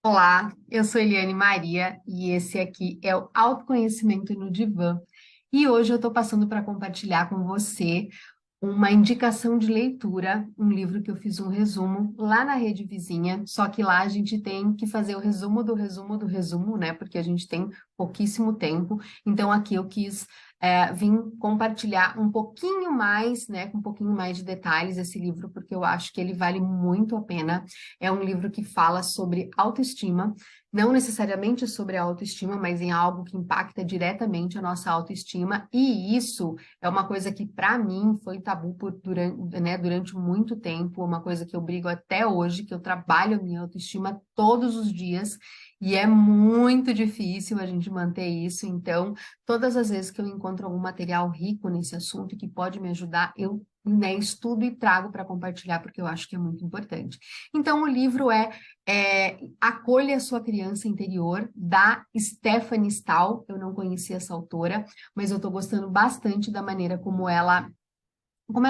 Olá, eu sou Eliane Maria e esse aqui é o Autoconhecimento no Divã. E hoje eu estou passando para compartilhar com você uma indicação de leitura, um livro que eu fiz um resumo lá na Rede Vizinha, só que lá a gente tem que fazer o resumo do resumo do resumo, né? Porque a gente tem pouquíssimo tempo. Então aqui eu quis vir compartilhar um pouquinho mais, né? Com um pouquinho mais de detalhes esse livro, porque eu acho que ele vale muito a pena. É um livro que fala sobre autoestima, não necessariamente sobre a autoestima, mas em algo que impacta diretamente a nossa autoestima, e isso é uma coisa que, para mim, foi tabu durante muito tempo, uma coisa que eu brigo até hoje, que eu trabalho a minha autoestima todos os dias, e é muito difícil a gente manter isso. Então, todas as vezes que eu encontro algum material rico nesse assunto que pode me ajudar, eu estudo e trago para compartilhar, porque eu acho que é muito importante. Então, o livro é Acolha a Sua Criança Interior, da Stephanie Stahl. Eu não conhecia essa autora, mas eu estou gostando bastante da maneira como ela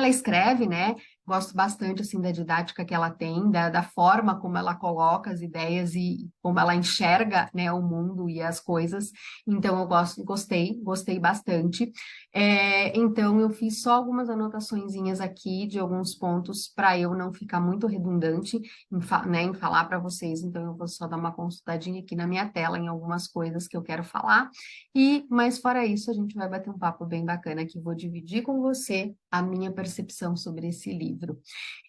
escreve, né? Gosto bastante assim da didática que ela tem, da forma como ela coloca as ideias e como ela enxerga, né, o mundo e as coisas. Então eu gostei bastante. Então eu fiz só algumas anotaçõezinhas aqui de alguns pontos para eu não ficar muito redundante em falar para vocês. Então eu vou só dar uma consultadinha aqui na minha tela em algumas coisas que eu quero falar. Mas fora isso, a gente vai bater um papo bem bacana que vou dividir com você a minha percepção sobre esse livro.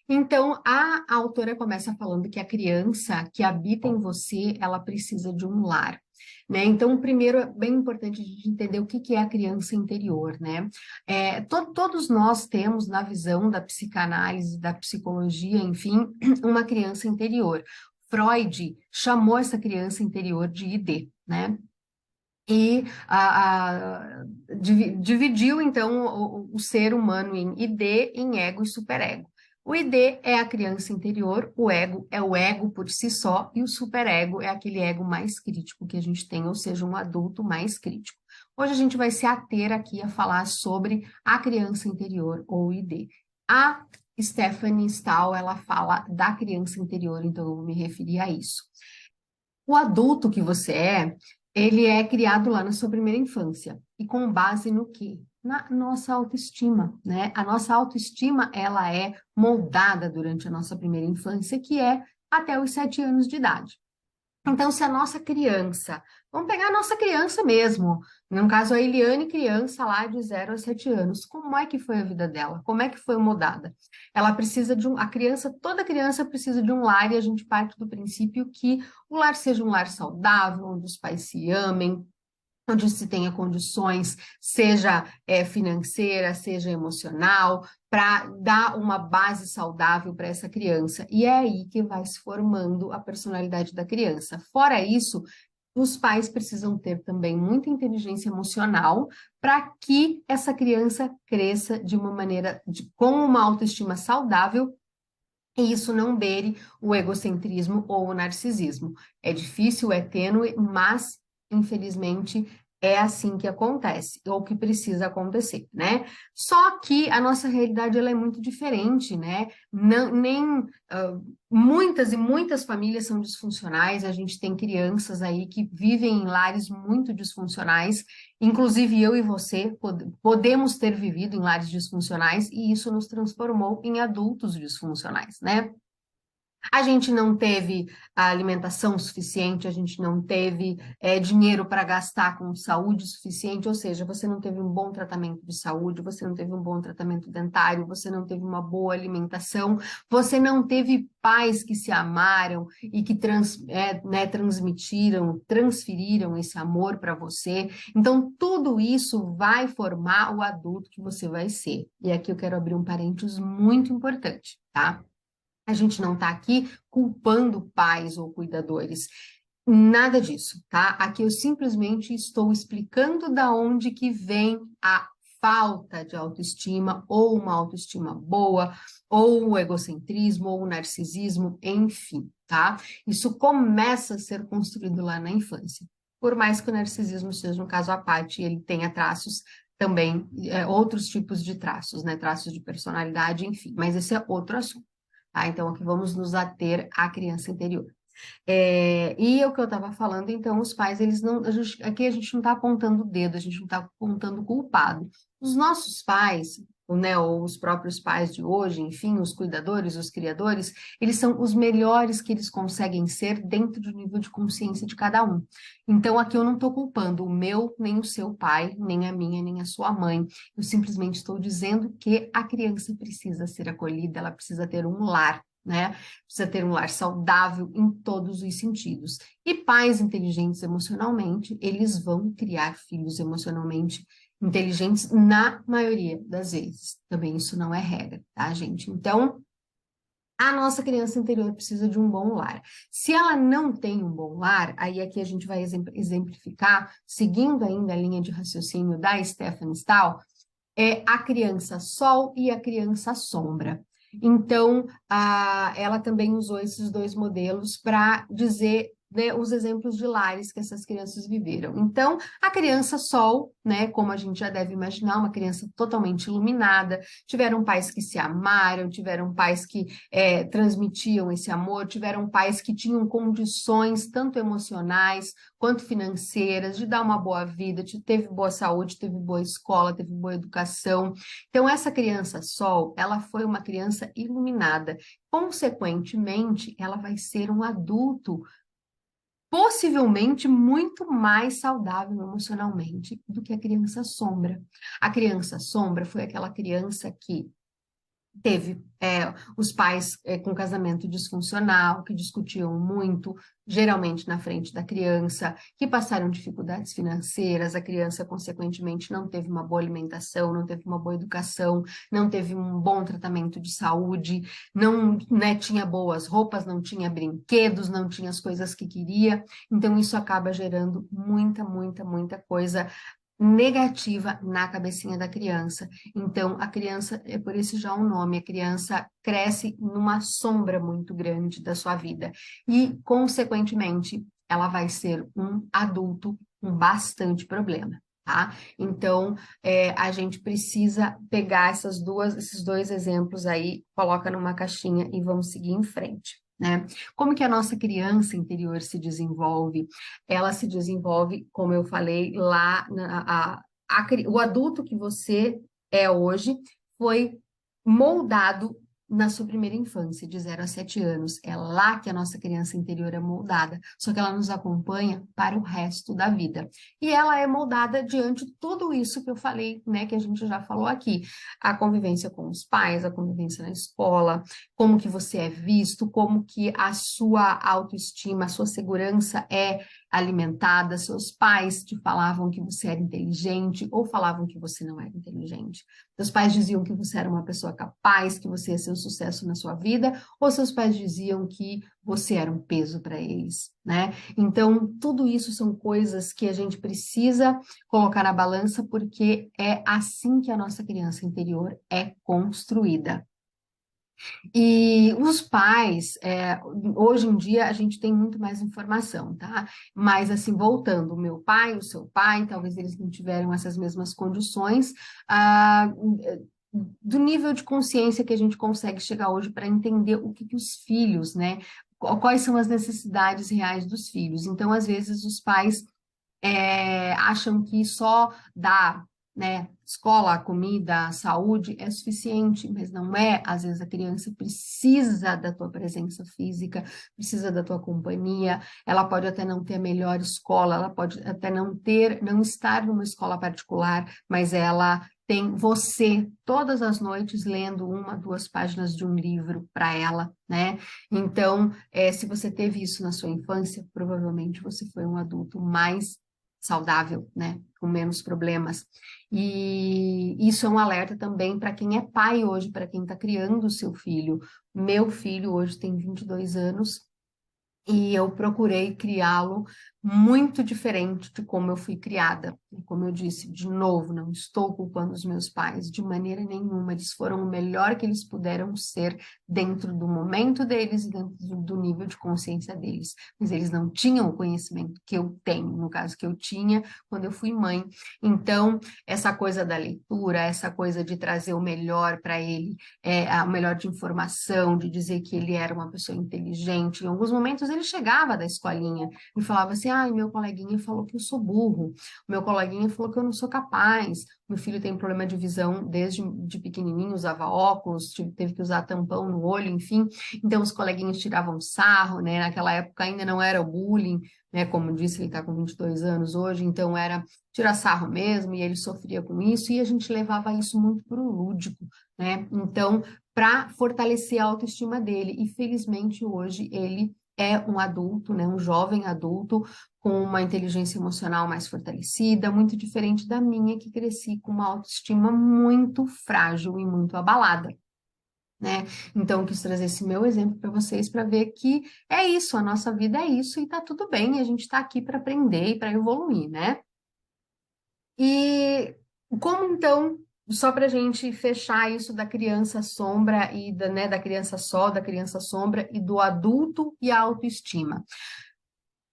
Então, a autora começa falando que a criança que habita em você, ela precisa de um lar. Né? Então, primeiro é bem importante a gente entender o que que é a criança interior, né? Todos nós temos, na visão da psicanálise, da psicologia, enfim, uma criança interior. Freud chamou essa criança interior de ID, né? E dividiu, então, o ser humano em ID, em ego e superego. O ID é a criança interior, o ego é o ego por si só, e o superego é aquele ego mais crítico que a gente tem, ou seja, um adulto mais crítico. Hoje a gente vai se ater aqui a falar sobre a criança interior, ou ID. A Stephanie Stahl, ela fala da criança interior, então eu vou me referir a isso. O adulto que você ele é criado lá na sua primeira infância. E com base no quê? Na nossa autoestima, né? A nossa autoestima, ela é moldada durante a nossa primeira infância, que é até os 7 anos de idade. Então, se a nossa criança, vamos pegar a nossa criança mesmo, no caso a Eliane, criança lá de 0 a 7 anos, como é que foi a vida dela? Como é que foi mudada? Ela precisa a criança, toda criança precisa de um lar e a gente parte do princípio que o lar seja um lar saudável, onde os pais se amem, onde se tenha condições, seja financeira, seja emocional, para dar uma base saudável para essa criança. E é aí que vai se formando a personalidade da criança. Fora isso, os pais precisam ter também muita inteligência emocional para que essa criança cresça de uma maneira, com uma autoestima saudável e isso não beire o egocentrismo ou o narcisismo. É difícil, é tênue, mas infelizmente é assim que acontece, ou que precisa acontecer, né? Só que a nossa realidade ela é muito diferente, né? Não, nem muitas e muitas famílias são disfuncionais, a gente tem crianças aí que vivem em lares muito disfuncionais, inclusive eu e você podemos ter vivido em lares disfuncionais e isso nos transformou em adultos disfuncionais, né? A gente não teve a alimentação suficiente, a gente não teve dinheiro para gastar com saúde suficiente, ou seja, você não teve um bom tratamento de saúde, você não teve um bom tratamento dentário, você não teve uma boa alimentação, você não teve pais que se amaram e que transferiram esse amor para você. Então, tudo isso vai formar o adulto que você vai ser. E aqui eu quero abrir um parênteses muito importante, tá? A gente não está aqui culpando pais ou cuidadores. Nada disso, tá? Aqui eu simplesmente estou explicando da onde que vem a falta de autoestima, ou uma autoestima boa, ou o egocentrismo, ou o narcisismo, enfim, tá? Isso começa a ser construído lá na infância. Por mais que o narcisismo seja um caso à parte, ele tenha traços também, outros tipos de traços, né? Traços de personalidade, enfim, mas esse é outro assunto. Tá? Então, aqui vamos nos ater à criança interior. E é o que eu estava falando, então, os pais, eles não, aqui a gente não está apontando o dedo, a gente não está apontando o culpado. Os nossos pais, né, ou os próprios pais de hoje, enfim, os cuidadores, os criadores, eles são os melhores que eles conseguem ser dentro do nível de consciência de cada um. Então, aqui eu não estou culpando o meu, nem o seu pai, nem a minha, nem a sua mãe. Eu simplesmente estou dizendo que a criança precisa ser acolhida, ela precisa ter um lar, né? Precisa ter um lar saudável em todos os sentidos. E pais inteligentes emocionalmente, eles vão criar filhos emocionalmente inteligentes na maioria das vezes. Também isso não é regra, tá, gente? Então, a nossa criança interior precisa de um bom lar. Se ela não tem um bom lar, aí aqui a gente vai exemplificar, seguindo ainda a linha de raciocínio da Stephanie Stahl, é a criança sol e a criança sombra. Então, ela também usou esses dois modelos para dizer, né, os exemplos de lares que essas crianças viveram. Então, a criança sol, né, como a gente já deve imaginar, uma criança totalmente iluminada, tiveram pais que se amaram, tiveram pais que transmitiam esse amor, tiveram pais que tinham condições, tanto emocionais quanto financeiras, de dar uma boa vida, teve boa saúde, teve boa escola, teve boa educação. Então, essa criança Sol, ela foi uma criança iluminada. Consequentemente, ela vai ser um adulto possivelmente muito mais saudável emocionalmente do que a criança sombra. A criança sombra foi aquela criança que teve os pais com casamento disfuncional, que discutiam muito, geralmente na frente da criança, que passaram dificuldades financeiras, a criança, consequentemente, não teve uma boa alimentação, não teve uma boa educação, não teve um bom tratamento de saúde, não, né, tinha boas roupas, não tinha brinquedos, não tinha as coisas que queria. Então, isso acaba gerando muita, muita, muita coisa negativa na cabecinha da criança. Então, a criança, é por isso já o nome, a criança cresce numa sombra muito grande da sua vida e, consequentemente, ela vai ser um adulto com bastante problema. Tá? Então, a gente precisa pegar esses dois exemplos aí, coloca numa caixinha e vamos seguir em frente, né? Como que a nossa criança interior se desenvolve? Ela se desenvolve, como eu falei, lá, o adulto que você é hoje foi moldado na sua primeira infância, de 0 a 7 anos. É lá que a nossa criança interior é moldada, só que ela nos acompanha para o resto da vida. E ela é moldada diante de tudo isso que eu falei, né, que a gente já falou aqui. A convivência com os pais, a convivência na escola, como que você é visto, como que a sua autoestima, a sua segurança é alimentada, seus pais te falavam que você era inteligente ou falavam que você não era inteligente. Seus pais diziam que você era uma pessoa capaz, que você ia ser um sucesso na sua vida, ou seus pais diziam que você era um peso para eles, né? Então, tudo isso são coisas que a gente precisa colocar na balança, porque é assim que a nossa criança interior é construída. E os pais, hoje em dia a gente tem muito mais informação, tá? Mas assim, voltando, o meu pai, o seu pai, talvez eles não tiveram essas mesmas condições, do nível de consciência que a gente consegue chegar hoje para entender o que os filhos, né? Quais são as necessidades reais dos filhos. Então, às vezes, os pais acham que só dar, né, escola, comida, saúde é suficiente, mas não é. Às vezes a criança precisa da tua presença física, precisa da tua companhia. Ela pode até não ter a melhor escola, ela pode até não estar numa escola particular, mas ela tem você todas as noites lendo 1, 2 páginas de um livro para ela, né? Então, se você teve isso na sua infância, provavelmente você foi um adulto mais saudável, né? Com menos problemas. E isso é um alerta também para quem é pai hoje, para quem está criando o seu filho. Meu filho hoje tem 22 anos e eu procurei criá-lo muito diferente de como eu fui criada. E como eu disse, de novo, não estou culpando os meus pais de maneira nenhuma. Eles foram o melhor que eles puderam ser dentro do momento deles e dentro do nível de consciência deles. Mas eles não tinham o conhecimento que eu tenho, no caso que eu tinha quando eu fui mãe. Então, essa coisa da leitura, essa coisa de trazer o melhor para ele, o melhor de informação, de dizer que ele era uma pessoa inteligente. Em alguns momentos ele chegava da escolinha e falava assim, ai, meu coleguinha falou que eu sou burro, meu coleguinha falou que eu não sou capaz, meu filho tem problema de visão desde de pequenininho, usava óculos, teve que usar tampão no olho, enfim, então os coleguinhas tiravam sarro, né, naquela época ainda não era o bullying, né, como disse, ele está com 22 anos hoje, então era tirar sarro mesmo, e ele sofria com isso, e a gente levava isso muito para o lúdico, né, então, para fortalecer a autoestima dele, e felizmente hoje ele é um adulto, né, um jovem adulto, com uma inteligência emocional mais fortalecida, muito diferente da minha, que cresci com uma autoestima muito frágil e muito abalada, né? Então, eu quis trazer esse meu exemplo para vocês para ver que é isso, a nossa vida é isso e tá tudo bem, a gente está aqui para aprender e para evoluir, né? E como então, só para a gente fechar isso da criança sombra e da, né, da criança sol, da criança sombra e do adulto e a autoestima.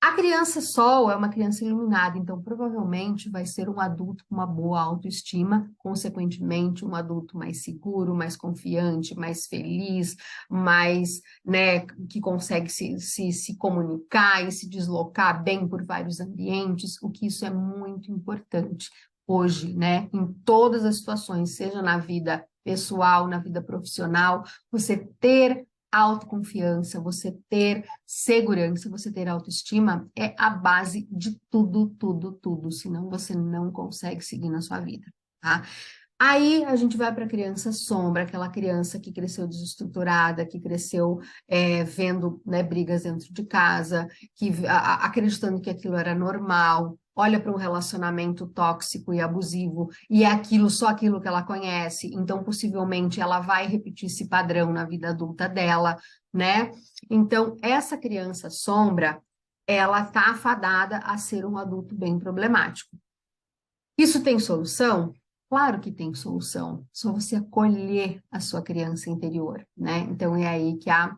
A criança sol é uma criança iluminada, então provavelmente vai ser um adulto com uma boa autoestima, consequentemente um adulto mais seguro, mais confiante, mais feliz, mais, né, que consegue se comunicar e se deslocar bem por vários ambientes, o que isso é muito importante hoje, né, em todas as situações, seja na vida pessoal, na vida profissional, você ter autoconfiança, você ter segurança, você ter autoestima é a base de tudo, tudo, tudo. Senão você não consegue seguir na sua vida, tá? Aí a gente vai para a criança sombra, aquela criança que cresceu desestruturada, que cresceu vendo, né, brigas dentro de casa, que acreditando que aquilo era normal, olha para um relacionamento tóxico e abusivo e é aquilo, só aquilo que ela conhece, então possivelmente ela vai repetir esse padrão na vida adulta dela, né? Então, essa criança sombra, ela tá afadada a ser um adulto bem problemático. Isso tem solução? Claro que tem solução. Só você acolher a sua criança interior, né? Então é aí que a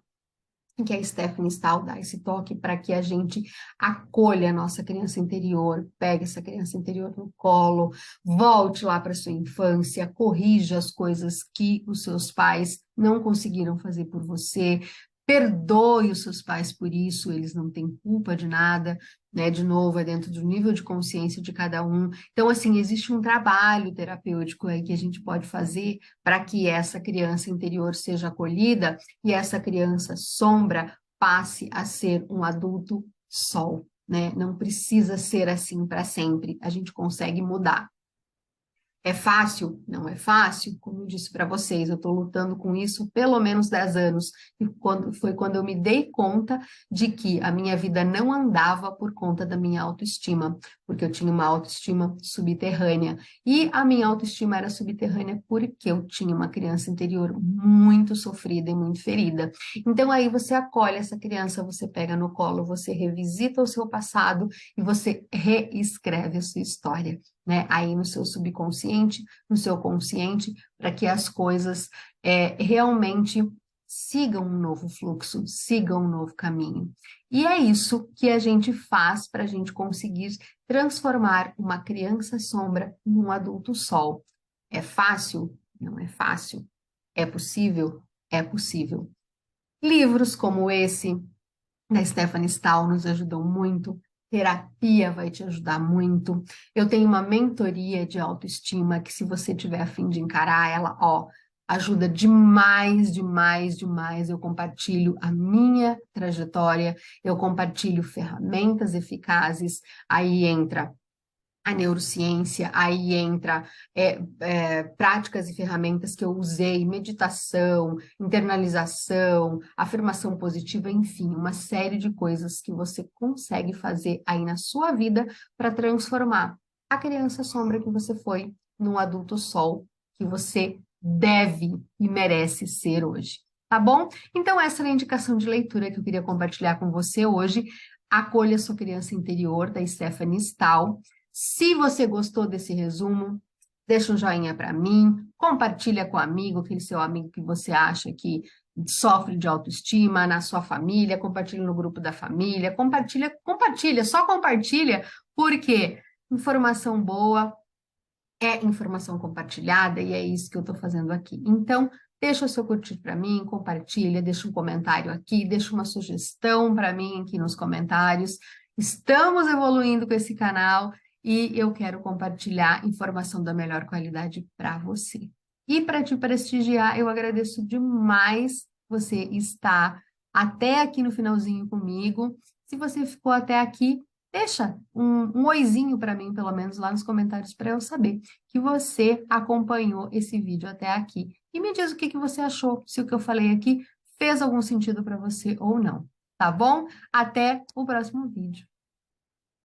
Stephanie Stahl dá esse toque para que a gente acolha a nossa criança interior, pegue essa criança interior no colo, volte lá para sua infância, corrija as coisas que os seus pais não conseguiram fazer por você, perdoe os seus pais por isso, eles não têm culpa de nada, né? De novo, é dentro do nível de consciência de cada um. Então, assim, existe um trabalho terapêutico aí que a gente pode fazer para que essa criança interior seja acolhida e essa criança sombra passe a ser um adulto sol, né? Não precisa ser assim para sempre. A gente consegue mudar. É fácil? Não é fácil. Como eu disse para vocês, eu estou lutando com isso pelo menos 10 anos. E foi quando eu me dei conta de que a minha vida não andava por conta da minha autoestima, porque eu tinha uma autoestima subterrânea. E a minha autoestima era subterrânea porque eu tinha uma criança interior muito sofrida e muito ferida. Então aí você acolhe essa criança, você pega no colo, você revisita o seu passado e você reescreve a sua história, né, aí no seu subconsciente, no seu consciente, para que as coisas realmente sigam um novo fluxo, sigam um novo caminho. E é isso que a gente faz para a gente conseguir transformar uma criança sombra em um adulto sol. É fácil? Não é fácil. É possível? É possível. Livros como esse da Stephanie Stahl nos ajudam muito. Terapia vai te ajudar muito. Eu tenho uma mentoria de autoestima que, se você tiver a fim de encarar ela, ó, ajuda demais, demais, demais. Eu compartilho a minha trajetória, eu compartilho ferramentas eficazes. Aí entra a neurociência, aí entra práticas e ferramentas que eu usei, meditação, internalização, afirmação positiva, enfim, uma série de coisas que você consegue fazer aí na sua vida para transformar a criança sombra que você foi num adulto sol que você deve e merece ser hoje. Tá bom? Então, essa é a indicação de leitura que eu queria compartilhar com você hoje. Acolha Sua Criança Interior, da Stephanie Stahl. Se você gostou desse resumo, deixa um joinha para mim, compartilha com o amigo, aquele seu amigo que você acha que sofre de autoestima, na sua família, compartilha no grupo da família, compartilha, compartilha, só compartilha, porque informação boa é informação compartilhada e é isso que eu estou fazendo aqui. Então, Deixa o seu curtir para mim, compartilha, deixa um comentário aqui, deixa uma sugestão para mim aqui nos comentários. Estamos evoluindo com esse canal e eu quero compartilhar informação da melhor qualidade para você. E para te prestigiar, eu agradeço demais você estar até aqui no finalzinho comigo. Se você ficou até aqui, deixa um oizinho para mim, pelo menos lá nos comentários, para eu saber que você acompanhou esse vídeo até aqui. E me diz o que você achou, se o que eu falei aqui fez algum sentido para você ou não, tá bom? Até o próximo vídeo.